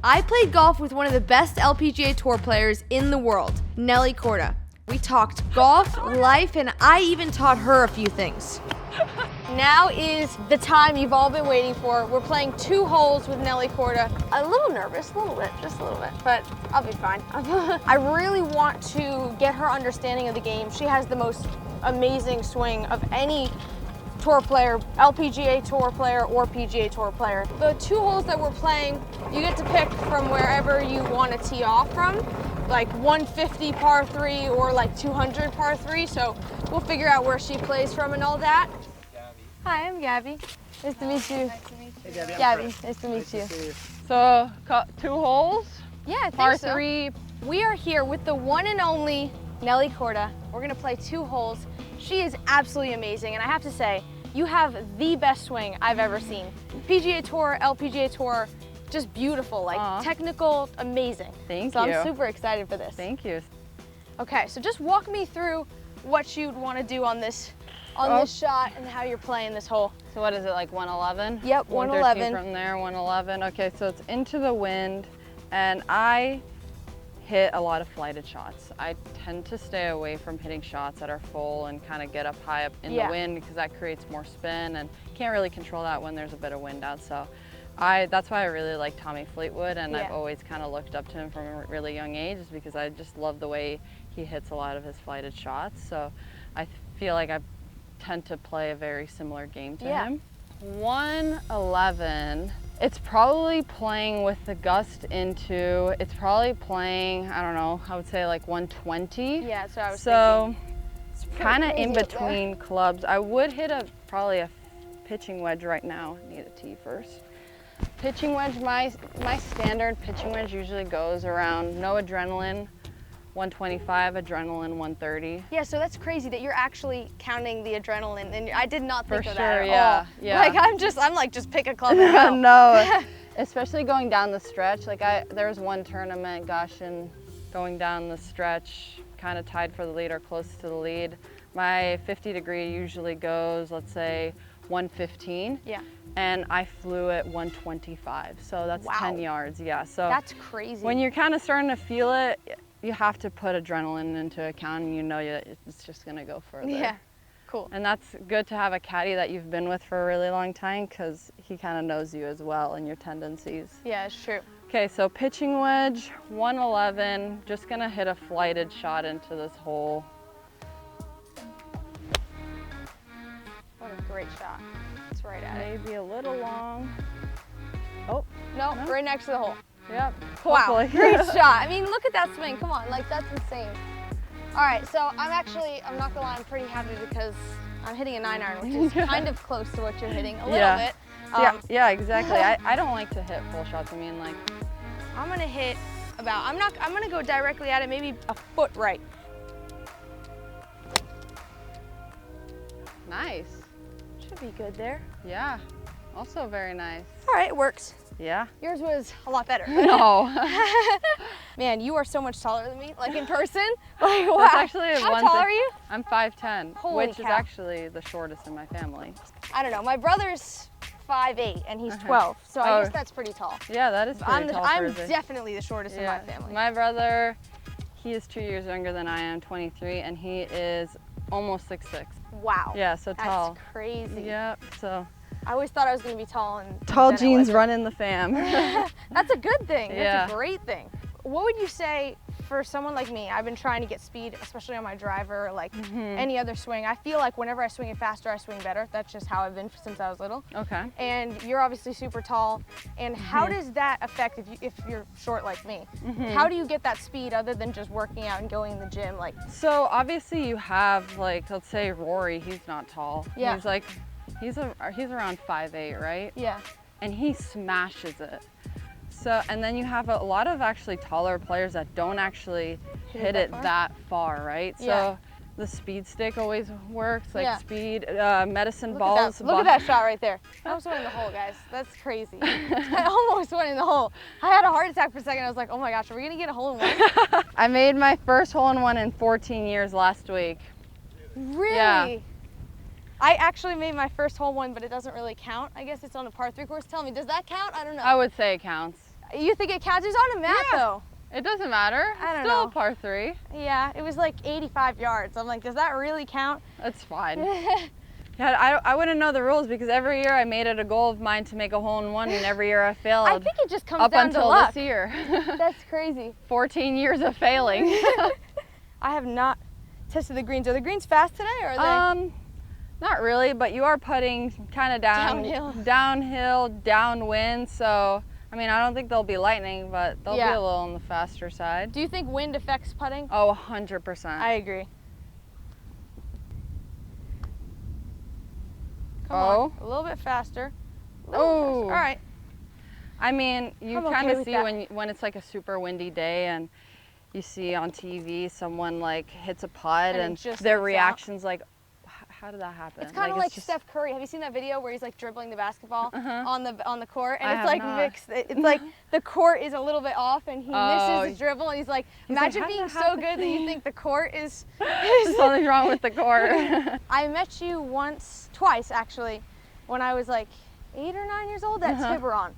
I played golf with one of the best LPGA Tour players in the world, Nelly Korda. We talked golf, life, and I even taught her a few things. Now is the time you've all been waiting for. We're playing 2 holes with Nelly Korda. A little nervous, a little bit, just a little bit, but I'll be fine. I really want to get her understanding of the game. She has the most amazing swing of any tour player, LPGA Tour player or PGA Tour player. The 2 holes that we're playing, you get to pick from wherever you want to tee off from, like 150 par 3 or like 200 par 3. So we'll figure out where she plays from and all that. Hi, I'm Gabby. Nice to meet you. Nice to meet you. Hey, Gabby, nice to meet you. So, 2 holes? Yeah, I think par so. 3. We are here with the one and only Nelly Korda. We're gonna play 2 holes. She is absolutely amazing, and I have to say, you have the best swing I've ever seen. PGA Tour, LPGA Tour, just beautiful, like technical, amazing. Thank you. So you. I'm super excited for this. Thank you. Okay, so just walk me through what you'd want to do on this shot and how you're playing this hole. So what is it, like 111? Yep, 111. From there, 111. Okay, so it's into the wind, and I hit a lot of flighted shots. I tend to stay away from hitting shots that are full and kind of get up high up in the wind, because that creates more spin, and can't really control that when there's a bit of wind out. So that's why I really like Tommy Fleetwood, and I've always kind of looked up to him from a really young age, is because I just love the way he hits a lot of his flighted shots. So I feel like I tend to play a very similar game to him. 111, it's probably playing with the gust into, it's probably playing, I don't know, I would say like 120. Yeah, that's what I was thinking. So kind of in between clubs. I would hit probably a pitching wedge right now. I need a tee first. Pitching wedge, my standard pitching wedge usually goes around no adrenaline, 125, adrenaline 130. Yeah, so that's crazy that you're actually counting the adrenaline, and I did not think of that at all. Yeah. Like I'm like, just pick a club and go. No, especially going down the stretch. Like there was one tournament, gosh, and going down the stretch, kind of tied for the lead or close to the lead. My 50 degree usually goes, let's say, 115. Yeah. And I flew at 125, so that's 10 yards. Yeah, so that's crazy. When you're kind of starting to feel it, you have to put adrenaline into account, and you know it's just gonna go further. Yeah, cool. And that's good to have a caddy that you've been with for a really long time, because he kind of knows you as well and your tendencies. Yeah, it's true. Okay, so pitching wedge, 111, just gonna hit a flighted shot into this hole. What a great shot. It's right at it. Maybe a little long. Oh. No, right next to the hole. Yep. Wow, Hopefully. great shot. I mean, look at that swing. Come on, like that's insane. All right, so I'm not gonna lie, I'm pretty happy because I'm hitting a 9-iron, which is kind of close to what you're hitting, a little bit. Yeah, exactly. I don't like to hit full shots. I mean, like, I'm gonna hit about, I'm gonna go directly at it, maybe a foot right. Nice. Should be good there. Yeah, also very nice. All right, it works. Yeah. Yours was a lot better. No. Man, you are so much taller than me, like in person. Like, wow. That's actually How tall are you? I'm 5'10", Holy which cow. is actually the shortest in my family. I don't know. My brother's 5'8" and he's 12, so I guess that's pretty tall. Yeah, that is pretty tall. I'm definitely the shortest in my family. My brother, he is 2 years younger than I am, 23, and he is almost 6'6". Wow. Yeah, so tall. That's crazy. Yep, so. I always thought I was going to be tall. And tall genes run in the fam. That's a good thing. Yeah. That's a great thing. What would you say for someone like me? I've been trying to get speed, especially on my driver, like any other swing. I feel like whenever I swing it faster, I swing better. That's just how I've been since I was little. Okay. And you're obviously super tall. And how does that affect if you're short like me? How do you get that speed other than just working out and going in the gym? Like, so obviously you have, like, let's say Rory, he's not tall. Yeah. He's like, he's around 5'8", right? Yeah. And he smashes it. So, and then you have a lot of actually taller players that don't actually hit it that far, right? So the speed stick always works, like speed, medicine balls. Look at that shot right there. I almost went in the hole, guys. That's crazy. I almost went in the hole. I had a heart attack for a second. I was like, oh my gosh, are we gonna get a hole in one? I made my first hole in one in 14 years last week. Really? Yeah. I actually made my first hole one, but it doesn't really count. I guess it's on a par 3 course. Tell me, does that count? I don't know. I would say it counts. You think it counts? It's on a mat though. It doesn't matter. I don't Still know. a par 3. Yeah, it was like 85 yards. I'm like, does that really count? That's fine. Yeah, I wouldn't know the rules because every year I made it a goal of mine to make a hole-in-one, and every year I failed. I think it just comes up down until to luck. this year. That's crazy. 14 years of failing. I have not tested the greens. Are the greens fast today, or are they? Not really, but you are putting kind of downhill, downwind. So, I mean, I don't think they'll be lightning, but they'll be a little on the faster side. Do you think wind affects putting? Oh, 100%. I agree. Come on, a little bit faster. All right. I mean, you I'm kind okay of with see when it's like a super windy day and you see on TV someone like hits a putt and their reaction's like, how did that happen? It's kind of like Steph Curry. Have you seen that video where he's like dribbling the basketball on the court, and it's like mixed. It's like the court is a little bit off, and he misses the dribble, and he's like, imagine being so good that you think the court is. Something's wrong with the court. I met you twice actually, when I was like 8 or 9 years old at Tiburon.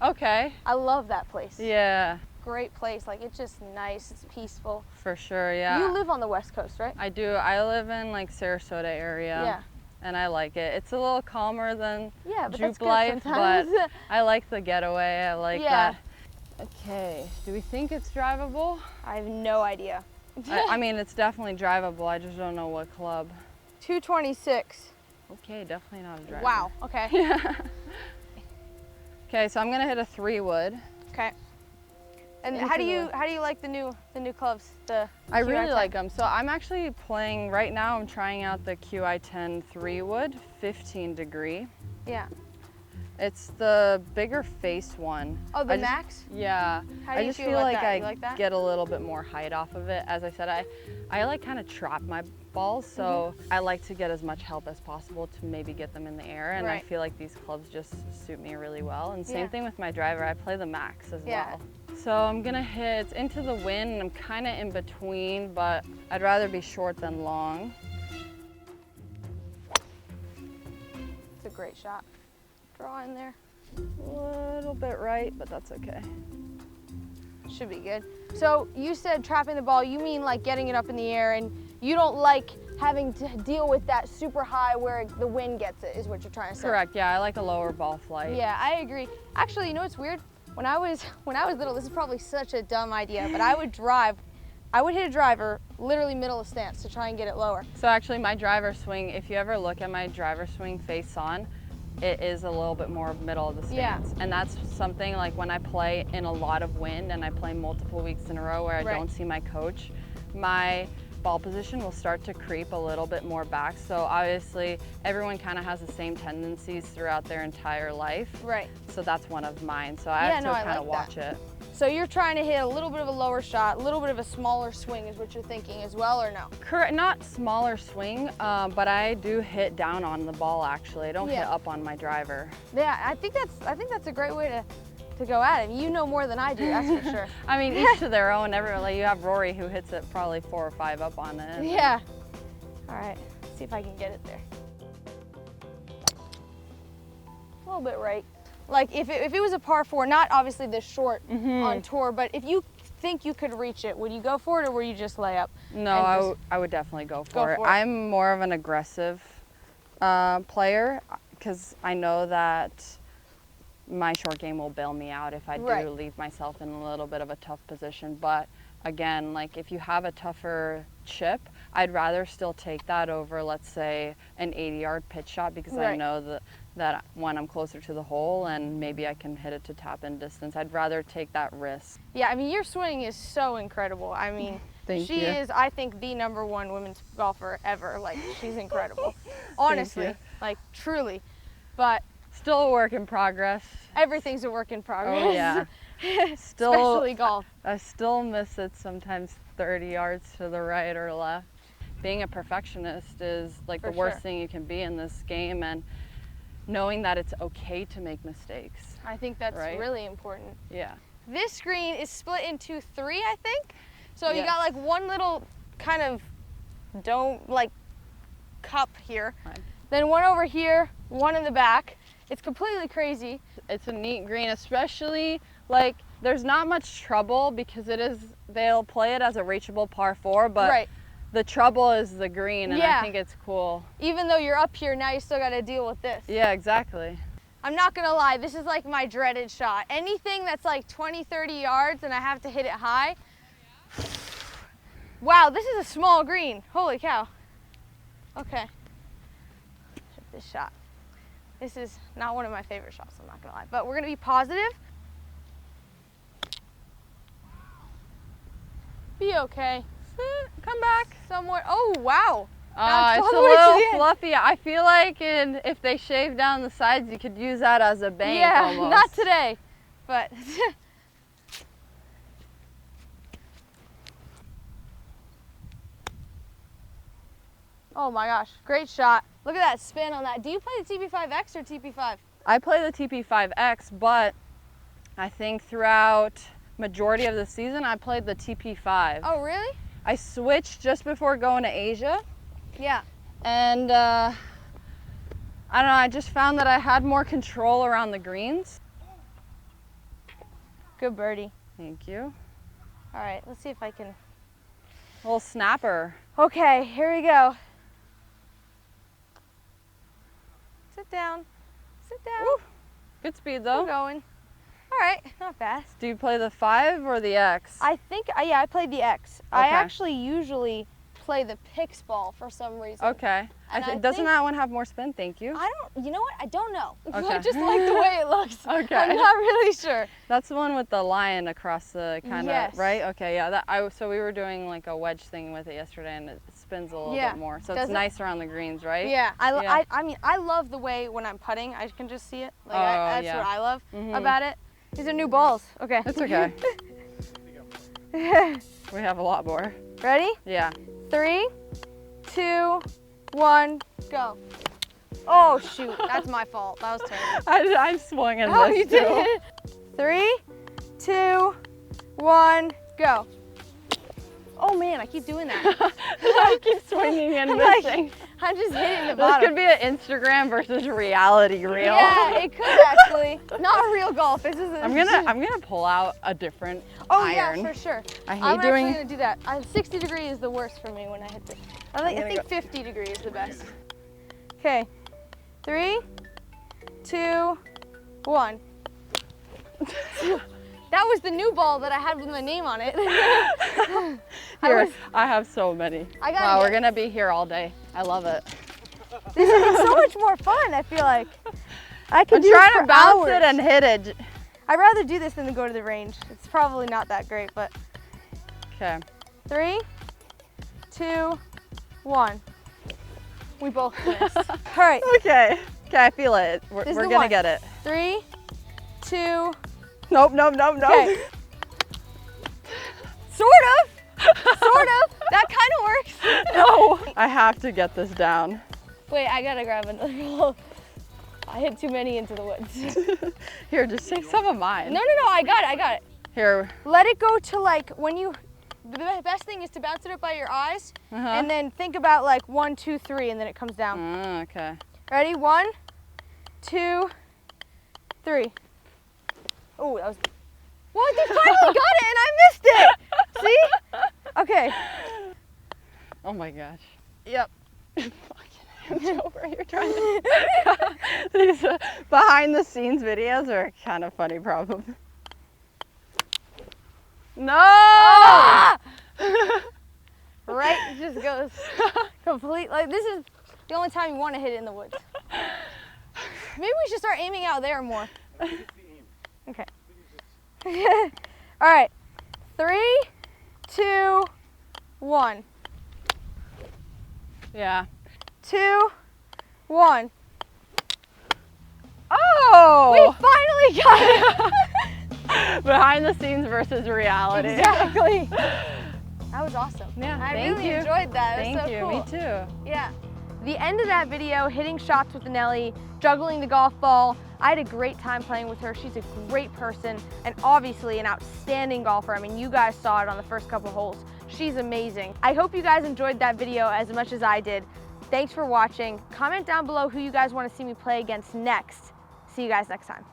Okay. I love that place. Yeah. Great place. Like, it's just nice. It's peaceful. For sure, yeah. You live on the West Coast, right? I do. I live in like Sarasota area. Yeah. And I like it. It's a little calmer than Juke that's life, but sometimes. I like the getaway. I like that. Okay. Do we think it's drivable? I have no idea. I mean, it's definitely drivable. I just don't know what club. 226. Okay, definitely not a driver. Wow. Okay. Yeah. Okay, so I'm gonna hit a 3-wood. Okay. And how do you like the new clubs? I really like them. So I'm actually playing right now. I'm trying out the QI10 3-wood, 15 degree. Yeah. It's the bigger face one. Oh, the Max? Yeah. How do you feel like that? I You like that? get a little bit more height off of it. As I said, I like kind of trap my balls, so I like to get as much help as possible to maybe get them in the air, and I feel like these clubs just suit me really well. And same thing with my driver. I play the Max as well. So I'm gonna hit into the wind, and I'm kind of in between, but I'd rather be short than long. It's a great shot. Draw in there. A little bit right, but that's okay. Should be good. So you said trapping the ball, you mean like getting it up in the air, and you don't like having to deal with that super high where the wind gets it, is what you're trying to say. Correct, yeah, I like a lower ball flight. Yeah, I agree. Actually, you know what's weird? When I was little, this is probably such a dumb idea, but I would hit a driver literally middle of stance to try and get it lower. So actually my driver swing, if you ever look at my driver swing face on, it is a little bit more middle of the stance. And that's something like when I play in a lot of wind and I play multiple weeks in a row where I don't see my coach, my ball position will start to creep a little bit more back. So obviously everyone kind of has the same tendencies throughout their entire life. Right. So that's one of mine. So I have to kind of watch it. So you're trying to hit a little bit of a lower shot, a little bit of a smaller swing is what you're thinking as well, or no? Correct, not smaller swing, but I do hit down on the ball actually. I don't hit up on my driver. Yeah, I think that's a great way to go at it. You know more than I do, that's for sure. I mean, each to their own. Like you have Rory who hits it probably 4 or 5 up on it. Yeah. All right, let's see if I can get it there. A little bit right. Like if it was a par 4, not obviously this short on tour, but if you think you could reach it, would you go for it, or would you just lay up? No, I would definitely go for it. I'm more of an aggressive player because I know that my short game will bail me out if I do leave myself in a little bit of a tough position. But again, like if you have a tougher chip, I'd rather still take that over, let's say, an 80-yard pitch shot, because I know that when I'm closer to the hole and maybe I can hit it to tap in distance, I'd rather take that risk. Yeah, I mean, your swing is so incredible. I mean, she is, I think, the #1 women's golfer ever. Like, she's incredible. Honestly, like, truly. But still a work in progress. Everything's a work in progress. Oh, yeah. Especially golf. I still miss it sometimes 30 yards to the right or left. Being a perfectionist is like the worst thing you can be in this game, and knowing that it's okay to make mistakes. I think that's really important. Yeah. This screen is split into 3, I think. So you got like one little kind of dome, like cup here. Then one over here, one in the back. It's completely crazy. It's a neat green, especially like there's not much trouble because they'll play it as a reachable par 4, but the trouble is the green, and I think it's cool. Even though you're up here, now you still got to deal with this. Yeah, exactly. I'm not gonna lie, this is like my dreaded shot. Anything that's like 20, 30 yards and I have to hit it high. Wow, this is a small green. Holy cow. Okay. Hit this shot. This is not one of my favorite shots, I'm not gonna lie. But we're gonna be positive. Be okay. Come back. Somewhere. Oh, wow. It's a little fluffy. I feel like if they shave down the sides, you could use that as a bank almost. Not today, but. Oh my gosh, great shot. Look at that spin on that. Do you play the TP5X or TP5? I play the TP5X, but I think throughout majority of the season, I played the TP5. Oh, really? I switched just before going to Asia. Yeah. And I don't know, I just found that I had more control around the greens. Good birdie. Thank you. All right, let's see if I can. A little snapper. Okay, here we go. Sit down. Sit down. Woo. Good speed though. Keep going. All right, not fast. Do you play the 5 or the X? I think, yeah, I played the X. Okay. I actually usually play the Pix ball for some reason. Okay. Doesn't that one have more spin? Thank you. You know what? I don't know. Okay. I just like the way it looks. Okay. I'm not really sure. That's the one with the lion across the kind of, Yes. right? Okay, yeah. So we were doing like a wedge thing with it yesterday, and it spins a little bit more. So it's nice around the greens, right? Yeah. I mean, I love the way when I'm putting, I can just see it. Like, that's what I love about it. These are new balls. Okay. It's okay. We have a lot more. Ready? Yeah. 3, 2, 1, go. Oh shoot, that's my fault. That was terrible. I swung in Oh, this you too. did? 3, 2, 1, go. Oh man, I keep doing that. I keep swinging and missing. I'm just hitting the This bottom. could be an Instagram versus reality reel. Yeah, it could actually. Not a real golf. This is. I'm gonna pull out a different iron. Yeah, for sure. I'm actually gonna do that. 60 degree is the worst for me when I hit this. I think 50 degree is the best. Okay, 3, 2, 1. That was the new ball that I had with my name on it. I have so many. Wow, we're gonna be here all day. I love it. It's so much more fun, I feel like. I could try to bounce it and hit it. I'd rather do this than to go to the range. It's probably not that great, but. Okay. 3, 2, 1. We both missed. All right. Okay. Okay, I feel it. We're gonna get it. 3, 2. Nope. Okay. Sort of. That kind of works. No. I have to get this down. Wait, I gotta grab another ball. I hit too many into the woods. Here, just take some of mine. No, I got it. Here. Let it go to like when you. The best thing is to bounce it up by your eyes, and then think about like 1, 2, 3, and then it comes down. Okay. Ready? 1, 2, 3. Oh, that was. What? They finally got it, and I missed it. See? Okay. Oh my gosh. Yep. Fucking over here trying to. These behind the scenes videos are kind of funny, probably. No! Ah! Right? It just goes complete. Like, this is the only time you want to hit it in the woods. Maybe we should start aiming out there more. Okay. All right. 3, 2, 1. Yeah. 2, 1. Oh! We finally got it! Behind the scenes versus reality. Exactly. That was awesome. Yeah, I thank really you. enjoyed that. It was Thank so you. cool. Me too. Yeah. The end of that video, hitting shots with Nelly, juggling the golf ball. I had a great time playing with her. She's a great person and obviously an outstanding golfer. I mean, you guys saw it on the first couple holes. She's amazing. I hope you guys enjoyed that video as much as I did. Thanks for watching. Comment down below who you guys want to see me play against next. See you guys next time.